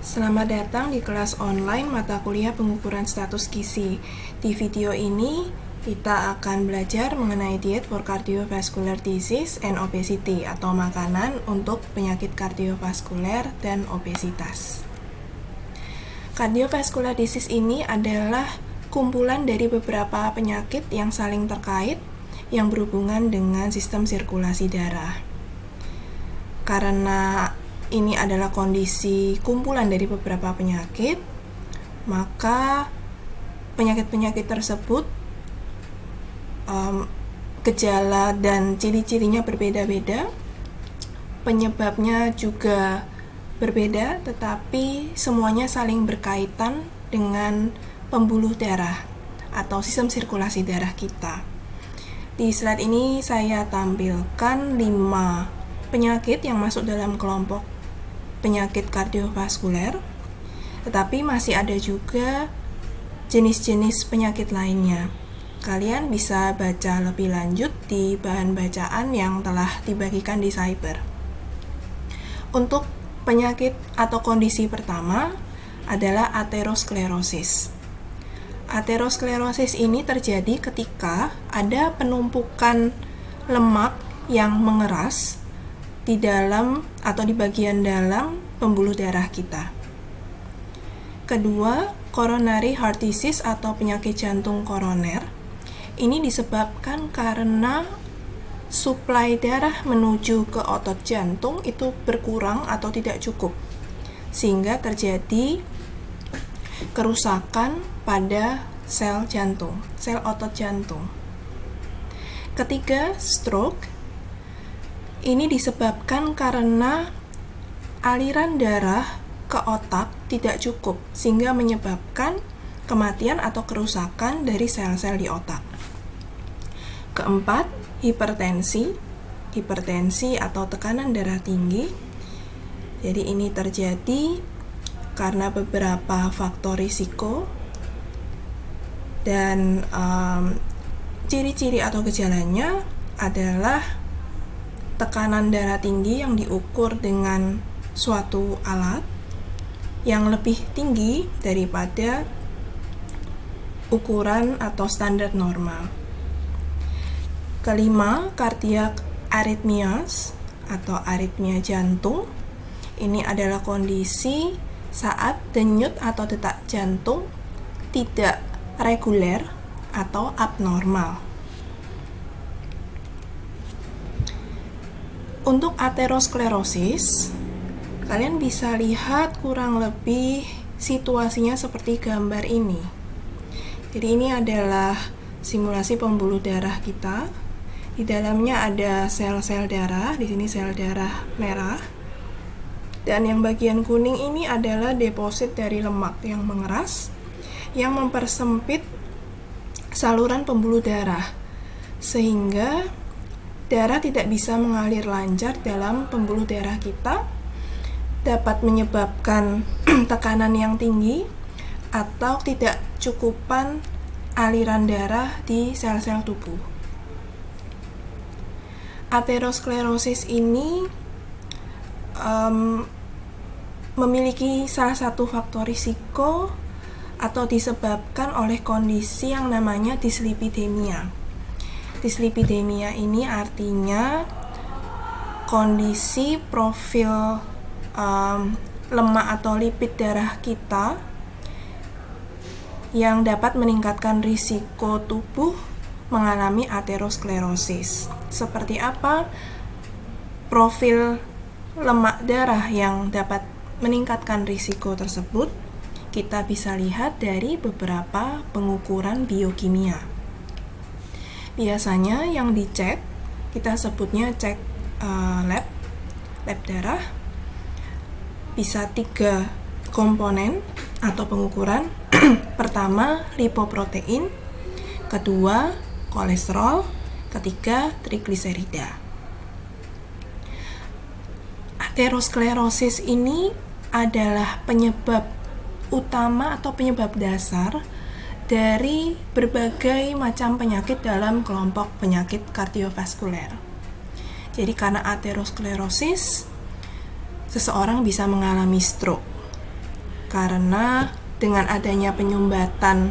Selamat datang di kelas online mata kuliah pengukuran status gizi. Di video ini, kita akan belajar mengenai diet for cardiovascular disease and obesity atau makanan untuk penyakit kardiovaskuler dan obesitas. Cardiovascular disease ini adalah kumpulan dari beberapa penyakit yang saling terkait yang berhubungan dengan sistem sirkulasi darah. Karena ini adalah kondisi kumpulan dari beberapa penyakit, maka penyakit-penyakit tersebut gejala dan ciri-cirinya berbeda-beda, penyebabnya juga berbeda, tetapi semuanya saling berkaitan dengan pembuluh darah atau sistem sirkulasi darah kita. Di slide ini saya tampilkan 5 penyakit yang masuk dalam kelompok penyakit kardiovaskuler, tetapi masih ada juga jenis-jenis penyakit lainnya. Kalian bisa baca lebih lanjut di bahan bacaan yang telah dibagikan di Cyber. Untuk penyakit atau kondisi pertama adalah aterosklerosis. Aterosklerosis ini terjadi ketika ada penumpukan lemak yang mengeras di dalam atau di bagian dalam pembuluh darah kita. Kedua, coronary heart disease atau penyakit jantung koroner. Ini disebabkan karena suplai darah menuju ke otot jantung itu berkurang atau tidak cukup, sehingga terjadi kerusakan pada sel jantung, sel otot jantung. Ketiga, stroke. Ini disebabkan karena aliran darah ke otak tidak cukup, sehingga menyebabkan kematian atau kerusakan dari sel-sel di otak. Keempat, hipertensi. Hipertensi atau tekanan darah tinggi. Jadi ini terjadi karena beberapa faktor risiko, dan ciri-ciri atau gejalanya adalah tekanan darah tinggi yang diukur dengan suatu alat yang lebih tinggi daripada ukuran atau standar normal. Kelima, cardiac arrhythmias atau aritmia jantung. Ini adalah kondisi saat denyut atau detak jantung tidak reguler atau abnormal. Untuk aterosklerosis, kalian bisa lihat kurang lebih situasinya seperti gambar ini. Jadi ini adalah simulasi pembuluh darah kita. Di dalamnya ada sel-sel darah, di sini sel darah merah. Dan yang bagian kuning ini adalah deposit dari lemak yang mengeras, yang mempersempit saluran pembuluh darah, sehingga darah tidak bisa mengalir lancar dalam pembuluh darah kita, dapat menyebabkan tekanan yang tinggi atau tidak cukupan aliran darah di sel-sel tubuh. Aterosklerosis ini memiliki salah satu faktor risiko atau disebabkan oleh kondisi yang namanya dislipidemia. Dislipidemia ini artinya kondisi profil lemak atau lipid darah kita yang dapat meningkatkan risiko tubuh mengalami aterosklerosis. Seperti apa profil lemak darah yang dapat meningkatkan risiko tersebut? Kita bisa lihat dari beberapa pengukuran biokimia. Biasanya yang dicek, kita sebutnya cek lab darah, bisa 3 komponen atau pengukuran. Pertama, lipoprotein, kedua, kolesterol, ketiga, trigliserida. Aterosklerosis ini adalah penyebab utama atau penyebab dasar dari berbagai macam penyakit dalam kelompok penyakit kardiovaskuler. Jadi karena aterosklerosis, seseorang bisa mengalami stroke. Karena dengan adanya penyumbatan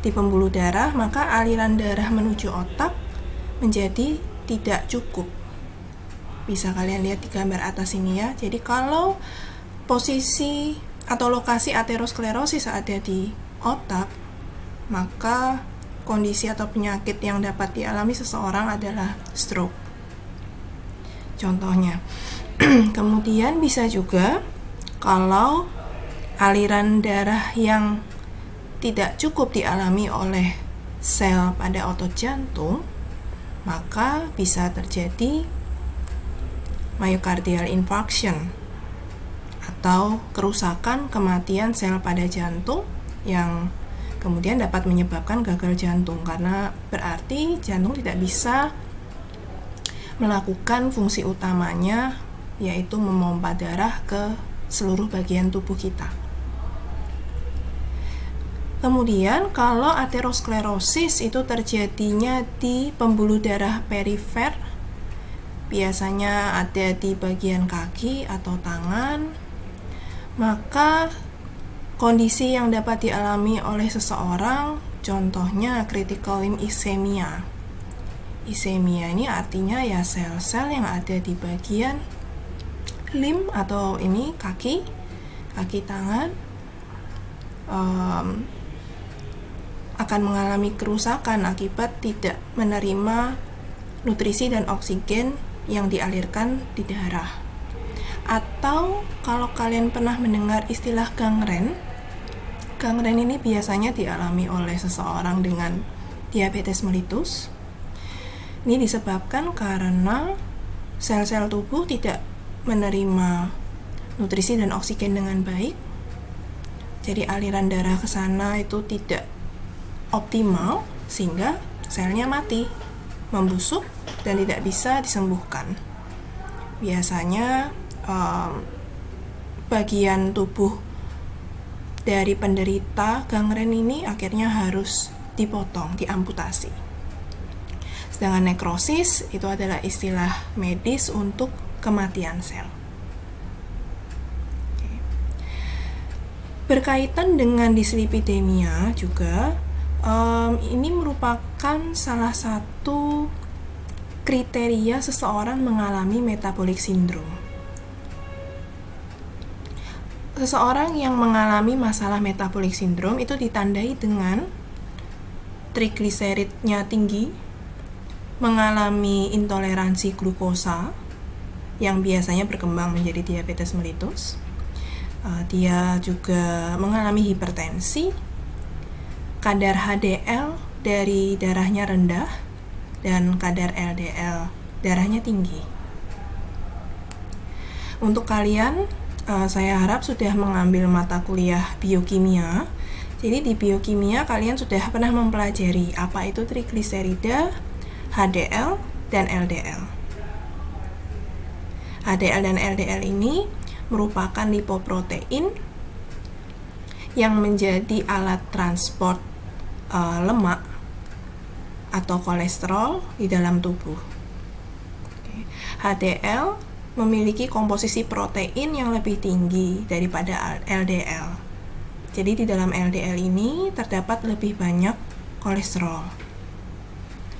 di pembuluh darah, maka aliran darah menuju otak menjadi tidak cukup. Bisa kalian lihat di gambar atas ini ya. Jadi kalau posisi atau lokasi aterosklerosis ada di otak, maka kondisi atau penyakit yang dapat dialami seseorang adalah stroke. Contohnya. Kemudian bisa juga kalau aliran darah yang tidak cukup dialami oleh sel pada otot jantung, maka bisa terjadi myocardial infarction atau kerusakan kematian sel pada jantung yang kemudian dapat menyebabkan gagal jantung, karena berarti jantung tidak bisa melakukan fungsi utamanya, yaitu memompa darah ke seluruh bagian tubuh kita. Kemudian kalau aterosklerosis itu terjadinya di pembuluh darah perifer, biasanya ada di bagian kaki atau tangan, maka kondisi yang dapat dialami oleh seseorang, contohnya critical limb ischemia. Ischemia ini artinya ya sel-sel yang ada di bagian limb atau ini kaki tangan akan mengalami kerusakan akibat tidak menerima nutrisi dan oksigen yang dialirkan di darah. Atau kalau kalian pernah mendengar istilah gangren ini biasanya dialami oleh seseorang dengan diabetes mellitus. Ini disebabkan karena sel-sel tubuh tidak menerima nutrisi dan oksigen dengan baik. Jadi aliran darah ke sana itu tidak optimal sehingga selnya mati, membusuk dan tidak bisa disembuhkan. Biasanya bagian tubuh dari penderita gangren ini akhirnya harus dipotong, diamputasi. Sedangkan nekrosis itu adalah istilah medis untuk kematian sel. Berkaitan dengan dislipidemia juga, ini merupakan salah satu kriteria seseorang mengalami metabolic syndrome. Seseorang yang mengalami masalah metabolic syndrome itu ditandai dengan trigliseridnya tinggi, mengalami intoleransi glukosa yang biasanya berkembang menjadi diabetes mellitus. Dia juga mengalami hipertensi, kadar HDL dari darahnya rendah, dan kadar LDL darahnya tinggi. Untuk kalian, saya harap sudah mengambil mata kuliah biokimia. Jadi di biokimia kalian sudah pernah mempelajari apa itu trigliserida, HDL, dan LDL. HDL dan LDL ini merupakan lipoprotein yang menjadi alat transport lemak atau kolesterol di dalam tubuh. HDL memiliki komposisi protein yang lebih tinggi daripada LDL. Jadi di dalam LDL ini terdapat lebih banyak kolesterol.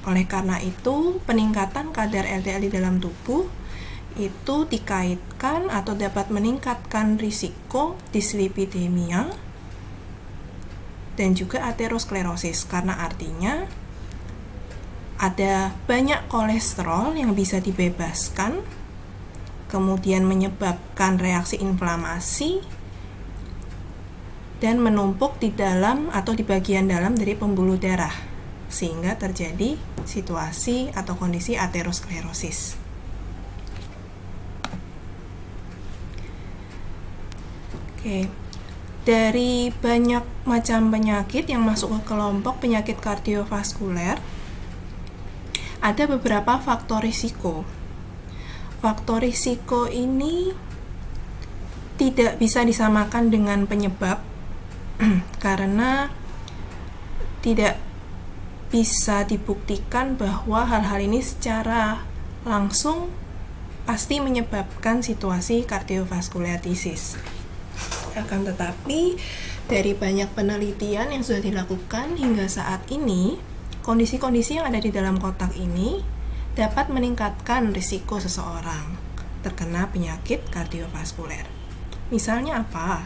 Oleh karena itu, peningkatan kadar LDL di dalam tubuh itu dikaitkan atau dapat meningkatkan risiko dislipidemia dan juga aterosklerosis, karena artinya ada banyak kolesterol yang bisa dibebaskan, kemudian menyebabkan reaksi inflamasi dan menumpuk di dalam atau di bagian dalam dari pembuluh darah, sehingga terjadi situasi atau kondisi aterosklerosis. Oke, dari banyak macam penyakit yang masuk ke kelompok penyakit kardiovaskuler, ada beberapa faktor risiko. Faktor risiko ini tidak bisa disamakan dengan penyebab karena tidak bisa dibuktikan bahwa hal-hal ini secara langsung pasti menyebabkan situasi kardiovaskular disease. Akan tetapi, dari banyak penelitian yang sudah dilakukan hingga saat ini, kondisi-kondisi yang ada di dalam kotak ini dapat meningkatkan risiko seseorang terkena penyakit kardiovaskuler. Misalnya apa?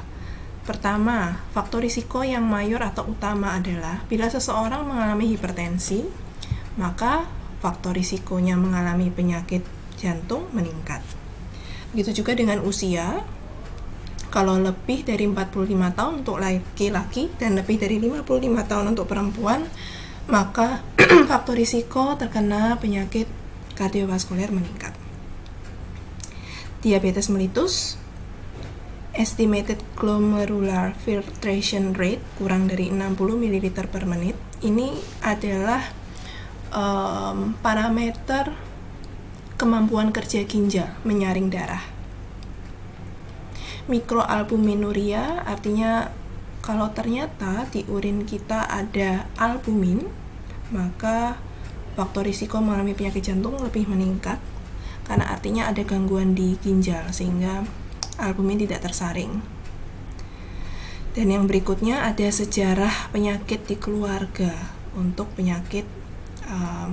Pertama, faktor risiko yang mayor atau utama adalah bila seseorang mengalami hipertensi, maka faktor risikonya mengalami penyakit jantung meningkat. Begitu juga dengan usia, kalau lebih dari 45 tahun untuk laki-laki dan lebih dari 55 tahun untuk perempuan, maka faktor risiko terkena penyakit kardiovaskuler meningkat. Diabetes mellitus, estimated glomerular filtration rate kurang dari 60 ml per menit. Ini adalah parameter kemampuan kerja ginjal menyaring darah. Mikroalbuminuria artinya kalau ternyata di urin kita ada albumin, maka faktor risiko mengalami penyakit jantung lebih meningkat karena artinya ada gangguan di ginjal sehingga albumin tidak tersaring. Dan yang berikutnya ada sejarah penyakit di keluarga untuk penyakit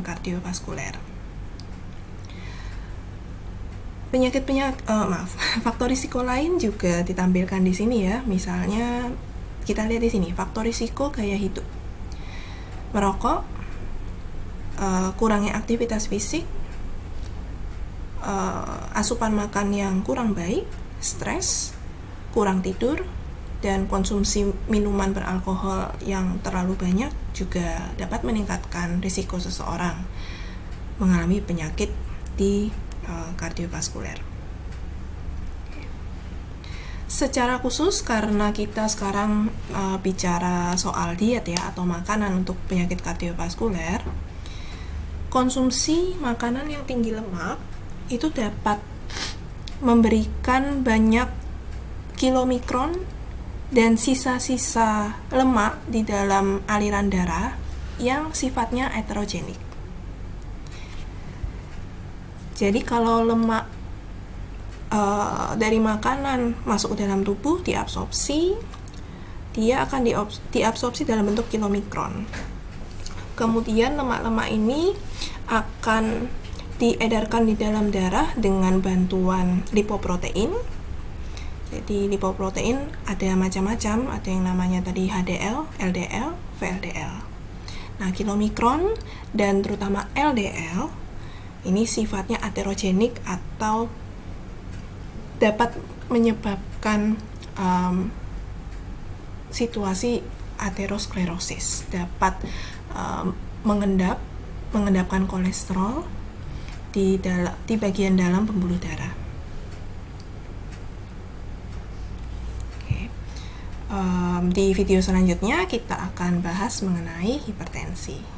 kardiovaskuler. Faktor risiko lain juga ditampilkan di sini ya. Misalnya kita lihat di sini faktor risiko gaya hidup. Merokok, kurangnya aktivitas fisik, asupan makan yang kurang baik, stres, kurang tidur, dan konsumsi minuman beralkohol yang terlalu banyak juga dapat meningkatkan risiko seseorang mengalami penyakit di kardiovaskuler. Secara khusus karena kita sekarang bicara soal diet ya atau makanan untuk penyakit kardiovaskuler, konsumsi makanan yang tinggi lemak itu dapat memberikan banyak kilomikron dan sisa-sisa lemak di dalam aliran darah yang sifatnya heterogenik. Jadi kalau lemak dari makanan masuk ke dalam tubuh diabsorpsi, dia akan diabsorpsi dalam bentuk kilomikron. Kemudian lemak-lemak ini akan diedarkan di dalam darah dengan bantuan lipoprotein. Jadi lipoprotein ada macam-macam, ada yang namanya tadi HDL, LDL, VLDL. Nah, kilomikron dan terutama LDL ini sifatnya aterogenik atau dapat menyebabkan situasi aterosklerosis, dapat mengendapkan kolesterol di bagian dalam pembuluh darah. Di video selanjutnya kita akan bahas mengenai hipertensi.